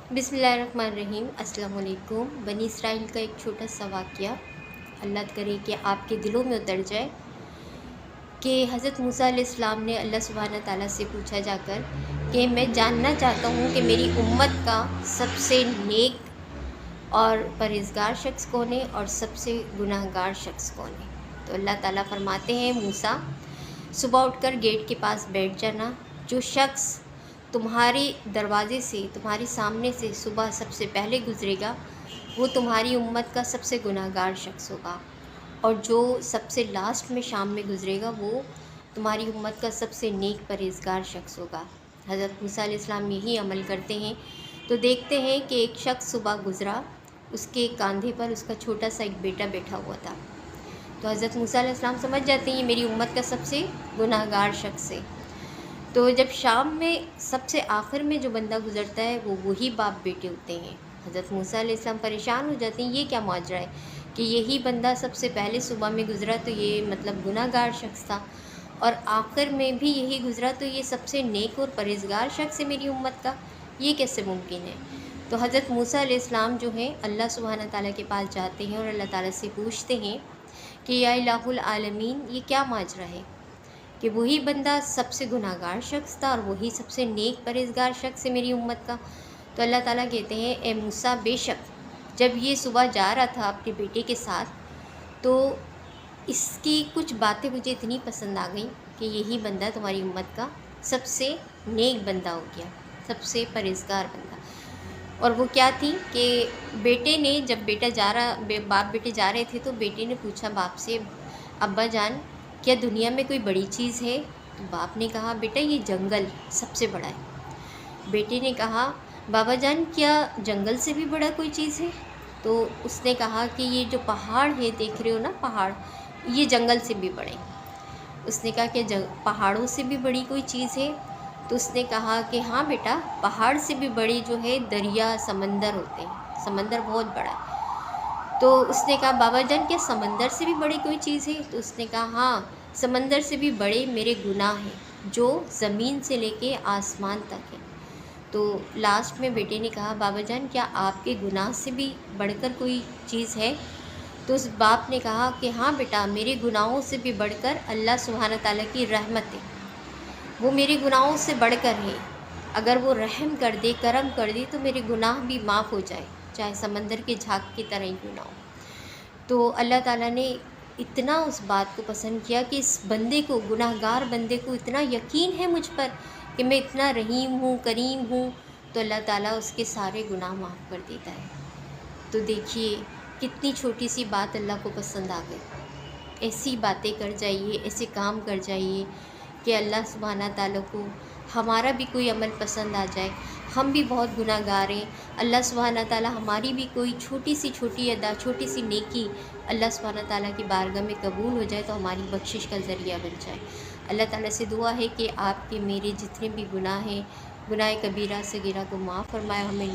बिस्मिल्लाहिर्रहमानिर्रहीम। अस्सलाम वालेकुम। बनी इसराइल का एक छोटा सा वाक़या, अल्लाह करे कि आपके दिलों में उतर जाए कि हज़रत मूसा अलैहिस्सलाम ने अल्लाह सुब्हानहू तआला से पूछा जाकर कि मैं जानना चाहता हूँ कि मेरी उम्मत का सबसे नेक और परहेज़गार शख्स कौन है और सबसे गुनाहगार शख्स कौन है। तो अल्लाह ताला फरमाते हैं, मूसा सुबह उठकर गेट के पास बैठ जाना। जो शख्स तुम्हारे दरवाज़े से, तुम्हारे सामने से सुबह सबसे पहले गुज़रेगा वो तुम्हारी उम्मत का सबसे गुनाहगार शख्स होगा, और जो सबसे लास्ट में शाम में गुज़रेगा वो तुम्हारी उम्मत का सबसे नेक परहेज़गार शख्स होगा। हज़रत मूसा अलैहिस्सलाम यही अमल करते हैं। तो देखते हैं कि एक शख्स सुबह गुज़रा, उसके कंधे पर उसका छोटा सा एक बेटा बैठा हुआ था। तो हज़रत मूसा अलैहिस्सलाम समझ जाते हैं ये मेरी उम्मत का सबसे गुनाहगार शख्स है। तो जब शाम में सबसे आखिर में जो बंदा गुज़रता है वो वही बाप बेटे होते हैं। हज़रत मूसा अलैहिस्सलाम परेशान हो जाते हैं, ये क्या माजरा है कि यही बंदा सबसे पहले सुबह में गुज़रा तो ये मतलब गुनाहगार शख्स था, और आखिर में भी यही गुज़रा तो ये सबसे नेक और परहेज़गार शख्स है मेरी उम्मत का, ये कैसे मुमकिन है। तो हज़रत मूसा अलैहिस्सलाम जो है अल्लाह सुब्हानहू तआला के पास जाते हैं और अल्लाह ताला से पूछते हैं कि या इलाहुल आलमीन, ये क्या माजरा है कि वही बंदा सबसे गुनाहगार शख्स था और वही सबसे नेक परहेज़गार शख्स है मेरी उम्मत का। तो अल्लाह ताला कहते हैं, ए मूसा, बेशक जब ये सुबह जा रहा था अपने बेटे के साथ तो इसकी कुछ बातें मुझे इतनी पसंद आ गई कि यही बंदा तुम्हारी उम्मत का सबसे नेक बंदा हो गया, सबसे परहेज़गार बंदा। और वो क्या थी कि बेटे ने, जब बेटा जा रहा, बाप बेटे जा रहे थे तो बेटे ने पूछा बाप से, अब्बा जान क्या दुनिया में कोई बड़ी चीज़ है। तो बाप ने कहा, बेटा ये जंगल सबसे बड़ा है। बेटे ने कहा, बाबा जान क्या जंगल से भी बड़ा कोई चीज़ है। तो उसने कहा कि ये जो पहाड़ है देख रहे हो ना, पहाड़ ये जंगल से भी बड़े। उसने कहा कि पहाड़ों से भी बड़ी कोई चीज़ है। तो उसने कहा कि हाँ बेटा, पहाड़ से भी बड़े जो है दरिया समंदर होते हैं, समंदर बहुत बड़ा है। तो उसने कहा, बाबा जान क्या समंदर से भी बड़ी कोई चीज़ है। तो उसने कहा, हाँ समंदर से भी बड़े मेरे गुनाह हैं जो ज़मीन से लेके आसमान तक है। तो लास्ट में बेटे ने कहा, बाबा जान क्या आपके गुनाह से भी बढ़कर कोई चीज़ है। तो उस बाप ने कहा कि हाँ बेटा, मेरे गुनाहों से भी बढ़कर अल्लाह सुब्हानहू तआला की रहमत है, वो मेरे गुनाहों से बढ़कर है। अगर वो रहम कर दे, करम कर दे तो मेरे गुनाह भी माफ़ हो जाए, चाहे समंदर के झाग की तरह ही क्यों ना हो। तो अल्लाह ताला ने इतना उस बात को पसंद किया कि इस बंदे को, गुनाहगार बंदे को इतना यकीन है मुझ पर कि मैं इतना रहीम हूँ, करीम हूँ, तो अल्लाह ताला उसके सारे गुनाह माफ़ कर देता है। तो देखिए कितनी छोटी सी बात अल्लाह को पसंद आ गई। ऐसी बातें कर जाइए, ऐसे काम कर जाइए कि अल्लाह सुब्हानहू तआला को हमारा भी कोई अमल पसंद आ जाए। हम भी बहुत गुनाहगार हैं, अल्लाह सुब्हानहू तआला हमारी भी कोई छोटी सी छोटी अदा, छोटी सी नेकी अल्लाह सुब्हानहू तआला की बारगाह में कबूल हो जाए तो हमारी बख्शिश का ज़रिया बन जाए। अल्लाह ताला से दुआ है कि आपके मेरे जितने भी गुनाह हैं, गुनाह कबीरा सगीरा को माफ़ फरमाए, हमें